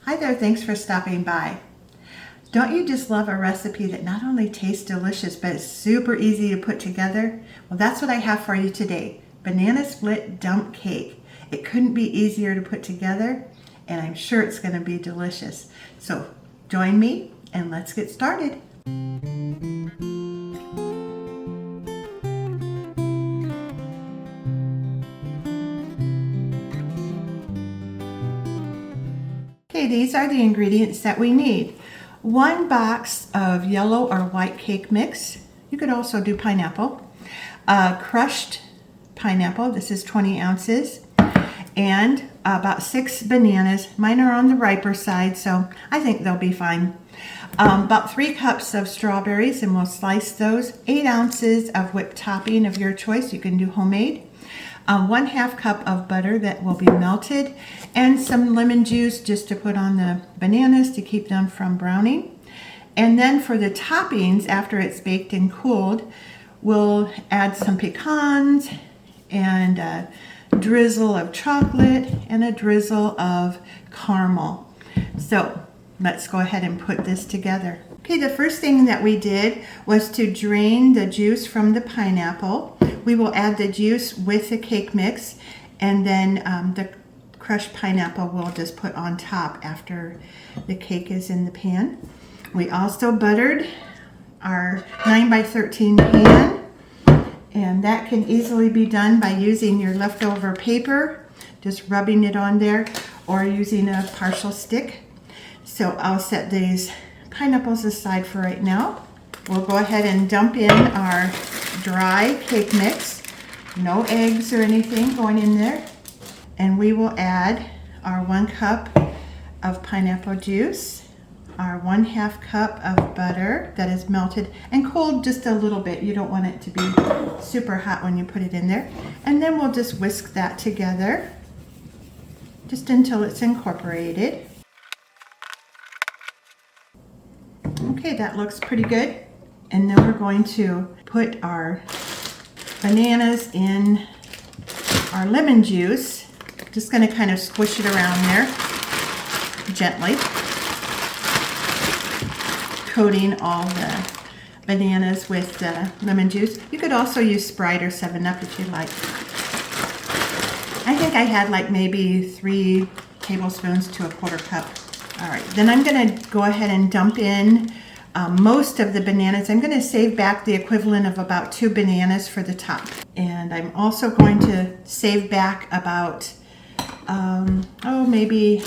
Hi there, thanks for stopping by. Don't you just love a recipe that not only tastes delicious, but is super easy to put together? Well, that's what I have for you today. Banana split dump cake. It couldn't be easier to put together, and I'm sure it's going to be delicious. So join me and let's get started. Okay, these are the ingredients that we need. 1 box of yellow or white cake mix. You could also do pineapple. Crushed pineapple, this is 20 ounces. And about 6 bananas. Mine are on the riper side, so I think they'll be fine. About 3 cups of strawberries, and we'll slice those. 8 ounces of whipped topping of your choice. You can do homemade. 1/2 cup of butter that will be melted, and some lemon juice just to put on the bananas to keep them from browning. And then for the toppings, after it's baked and cooled, we'll add some pecans and a drizzle of chocolate and a drizzle of caramel. So let's go ahead and put this together. Okay, the first thing that we did was to drain the juice from the pineapple. We will add the juice with the cake mix, and then the crushed pineapple we'll just put on top after the cake is in the pan. We also buttered our 9x13 pan, and that can easily be done by using your leftover paper, just rubbing it on there, or using a partial stick. So I'll set these pineapples aside for right now. We'll go ahead and dump in our dry cake mix. No eggs or anything going in there. And we will add our 1 cup of pineapple juice, our 1/2 cup of butter that is melted and cooled just a little bit. You don't want it to be super hot when you put it in there. And then we'll just whisk that together just until it's incorporated. Okay, that looks pretty good. And then we're going to put our bananas in our lemon juice. Just going to kind of squish it around there gently, coating all the bananas with the lemon juice. You could also use Sprite or 7-Up if you like. I think I had like maybe 3 tablespoons to a 1/4 cup. All right, then I'm going to go ahead and dump in most of the bananas. I'm going to save back the equivalent of about 2 bananas for the top. And I'm also going to save back about, maybe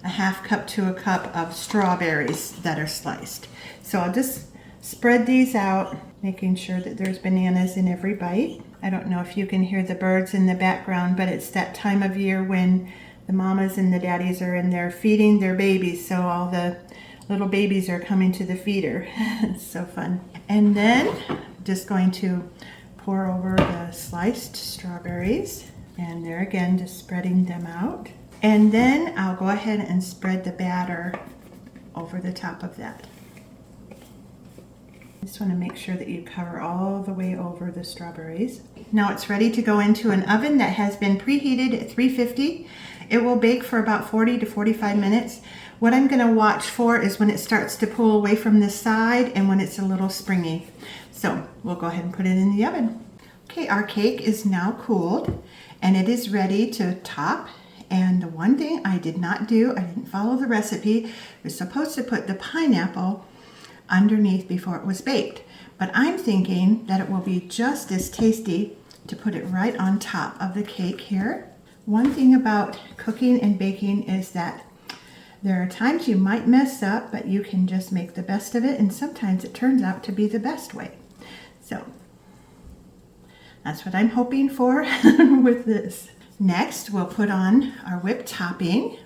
a 1/2 cup to a cup of strawberries that are sliced. So I'll just spread these out, making sure that there's bananas in every bite. I don't know if you can hear the birds in the background, but it's that time of year when the mamas and the daddies are in there feeding their babies, so all the little babies are coming to the feeder. It's so fun. And then just going to pour over the sliced strawberries, and there again just spreading them out. And then I'll go ahead and spread the batter over the top of that. Just want to make sure that you cover all the way over the strawberries. Now it's ready to go into an oven that has been preheated at 350. It will bake for about 40 to 45 minutes. What I'm going to watch for is when it starts to pull away from the side and when it's a little springy. So we'll go ahead and put it in the oven. Okay, our cake is now cooled and it is ready to top. And the one thing I did not do, I didn't follow the recipe, was supposed to put the pineapple underneath before it was baked. But I'm thinking that it will be just as tasty to put it right on top of the cake here. One thing about cooking and baking is that there are times you might mess up, but you can just make the best of it, and sometimes it turns out to be the best way. So that's what I'm hoping for with this. Next, we'll put on our whipped topping,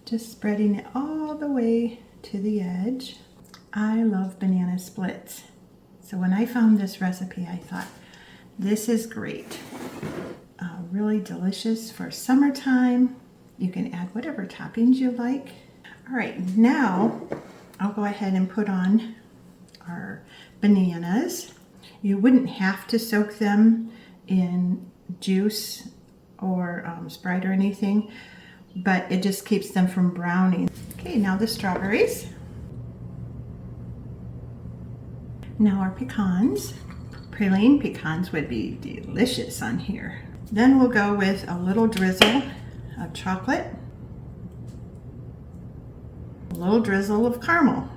just spreading it all the way to the edge. I love banana splits. So when I found this recipe, I thought, this is great. Really delicious for summertime. You can add whatever toppings you like. All right, now I'll go ahead and put on our bananas. You wouldn't have to soak them in juice or Sprite or anything. but it just keeps them from browning. Okay, now the strawberries. Now our pecans. Praline pecans would be delicious on here. Then we'll go with a little drizzle of chocolate, a little drizzle of caramel.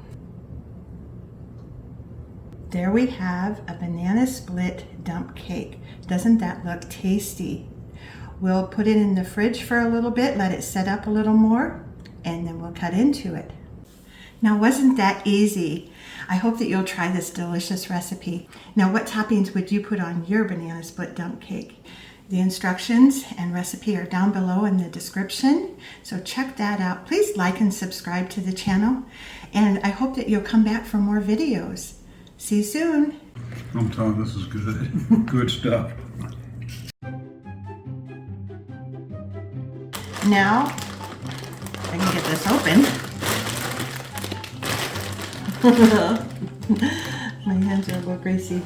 There we have a banana split dump cake. Doesn't that look tasty? We'll put it in the fridge for a little bit, let it set up a little more, and then we'll cut into it. Now, wasn't that easy? I hope that you'll try this delicious recipe. Now, what toppings would you put on your banana split dump cake? The instructions and recipe are down below in the description, so check that out. Please like and subscribe to the channel, and I hope that you'll come back for more videos. See you soon. I'm telling you, this is good. Good stuff. Now, I can get this open. My hands are a little greasy.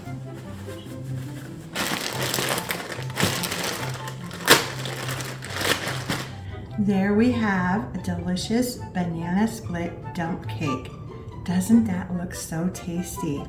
There we have a delicious banana split dump cake. Doesn't that look so tasty?